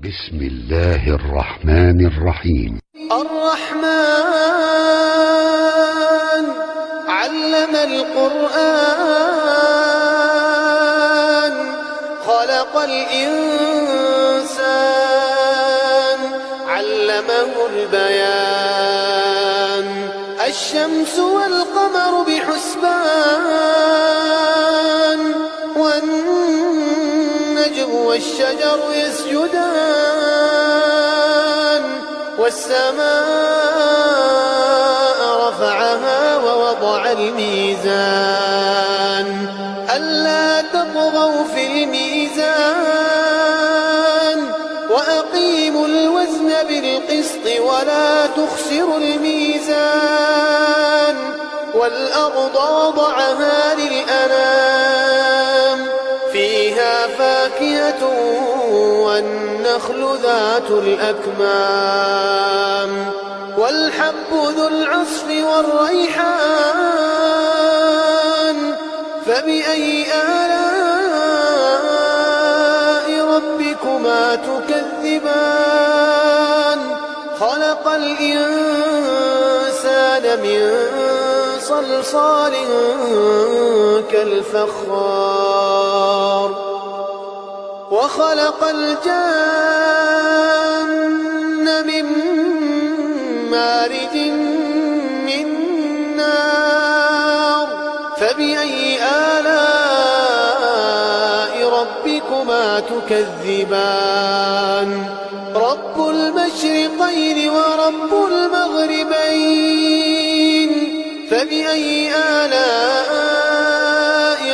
بسم الله الرحمن الرحيم. الرحمن علم القرآن خلق الإنسان علمه البيان الشمس والقمر بحسبان والنجم والشجر يسجدان والسماء رفعها ووضع الميزان ألا تطغوا في الميزان وأقيموا الوزن بالقسط ولا تخسروا الميزان والأرض وضعها للأنام فيها فاكهة والنخل ذات الأكمام والحب ذو العصف والريحان فبأي آلاء ربكما تكذبان خلق الإنسان من صلصال كالفخار وخلق الجن من مارج من نار فبأي آلاء ربكما تكذبان رب المشرقين ورب المغربين فبأي آلاء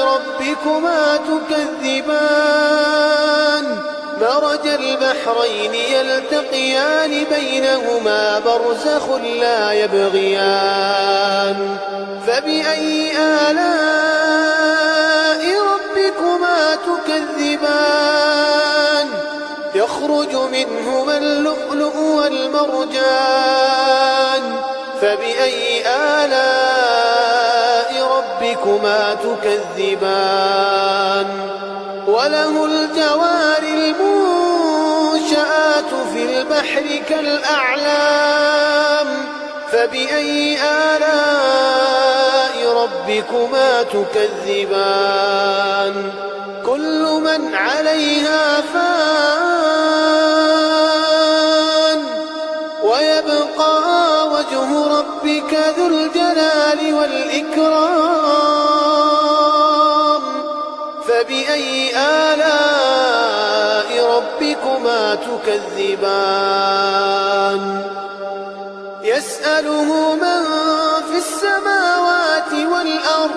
ربكما تكذبان مرج البحرين يلتقيان بينهما برزخ لا يبغيان فبأي آلاء ربكما تكذبان يخرج منهما اللؤلؤ والمرجان فبأي آلاء ربكما تكذبان وله الجوار المنشآت في البحر كالأعلام فبأي آلاء ربكما تكذبان كل من عليها فان ويبقى وجه ربك ذو الجلال والإكرام فبأي آلاء ربكما تكذبان يسأله من في السماوات والأرض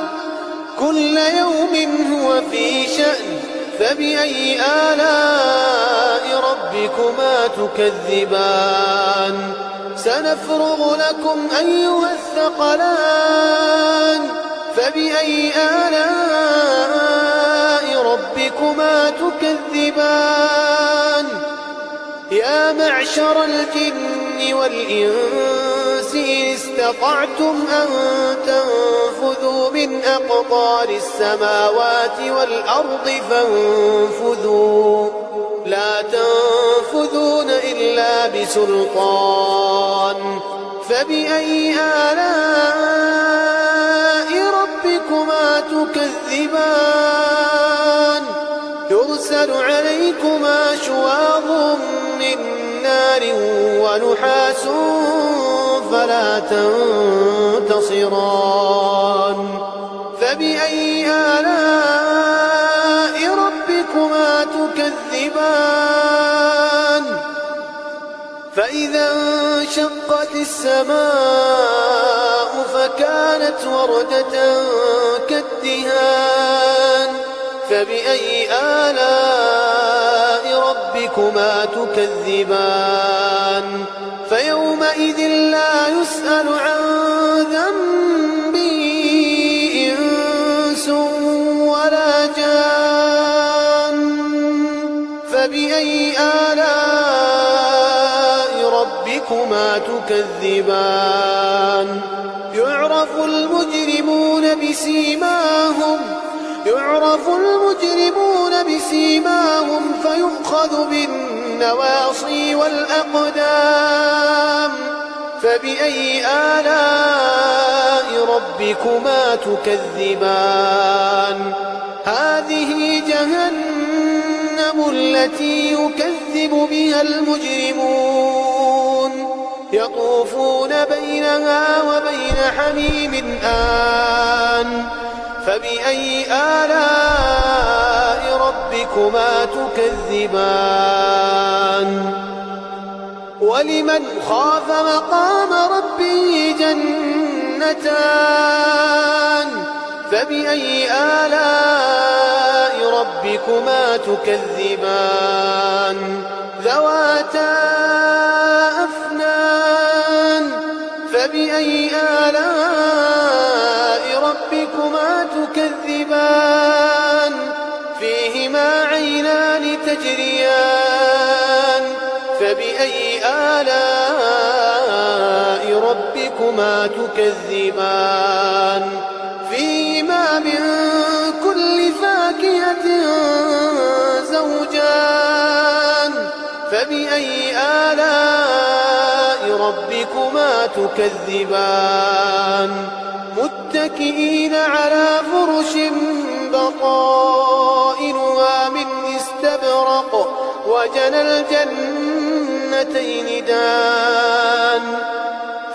كل يوم هو في شأن فبأي آلاء ربكما تكذبان سنفرغ لكم أيها الثقلان فبأي آلاء ربكما تكذبان يا معشر الجن والإنس إن استطعتم أن تنفذوا من أقطار السماوات والأرض فانفذوا لا تنفذون إلا بسلطان فبأي آلاء ربكما تكذبان يرسل عليكما شواظ من نار ونحاس فلا تنتصران فبأي آلاء ربكما تكذبان فإذا انشقت السماء فكانت وردة كالدهان فبأي آلاء ربكما تكذبان فيومئذ لا يسأل عن ذنبه إنس ولا جان فبأي آلاء ربكما تكذبان يعرف المجرمون بسيماهم يعرف المجرمون بسيماهم فيؤخذ بالنواصي والأقدام فبأي آلاء ربكما تكذبان هذه جهنم التي يكذب بها المجرمون يطوفون بينها وبين حميم آن فبأي آلاء ربكما تكذبان ولمن خاف مقام ربه جنتان فبأي آلاء ربكما تكذبان ذواتا أفنان فبأي آلاء ربكما تكذبان فيهما عينان تجريان فبأي آلاء ربكما تكذبان فيهما من كل فاكهة زوجان فبأي آلاء ربكما تكذبان متكئين على فرش بطائنها من استبرق وجنى الجنتين دان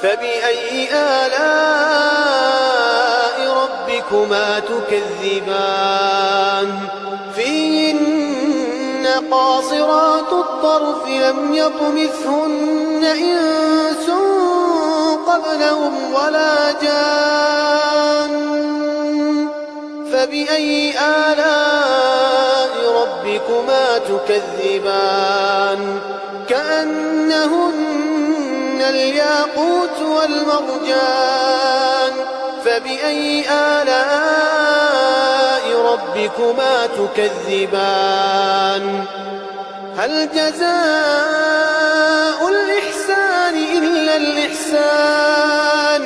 فبأي آلاء ربكما تكذبان فيهن قاصرات الطرف لم يطمثهن إنس قبلهم ولا جان فبأي آلاء ربكما تكذبان كأنهن الياقوت والمرجان فبأي آلاء ربكما تكذبان هل جزاء الإحسان إلا الإحسان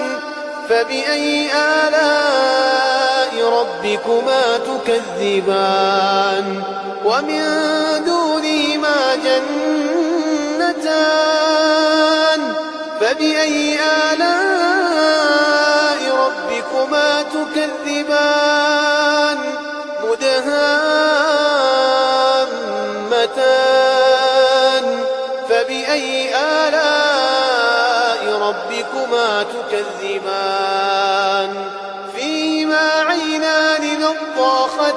فبأي آلاء ربكما تكذبان ومن دونهما جنتان فبأي آلاء ربكما تكذبان مدهامتان فبأي آلاء ربكما تكذبان فيهما عينان نضاختان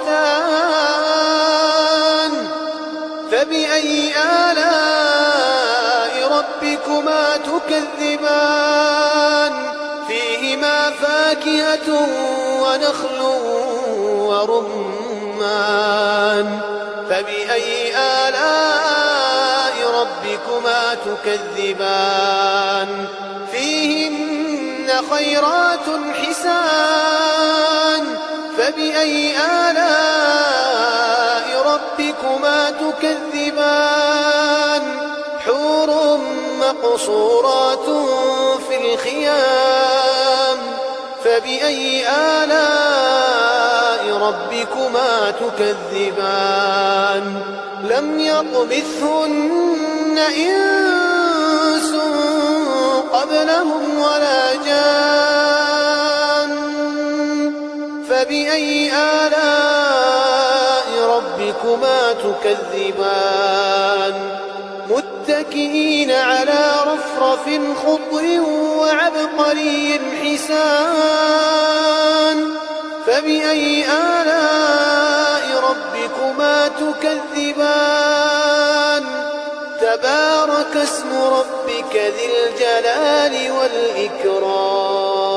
فبأي آلاء ربكما تكذبان فيهما فاكهة ونخل ورمان فبأي آلاء ربكما تكذبان فيهن خيرات حسان فبأي آلاء ربكما تكذبان حور مقصورات في الخيام فبأي آلاء ربكما تكذبان لم يطمثهن إنس قبلهم ولا جان فبأي آلاء ربكما تكذبان متكئين على رفرف خضر وعبقري حسان فبأي آلاء ربكما تكذبان تبارك اسم ربك ذي الجلال والإكرام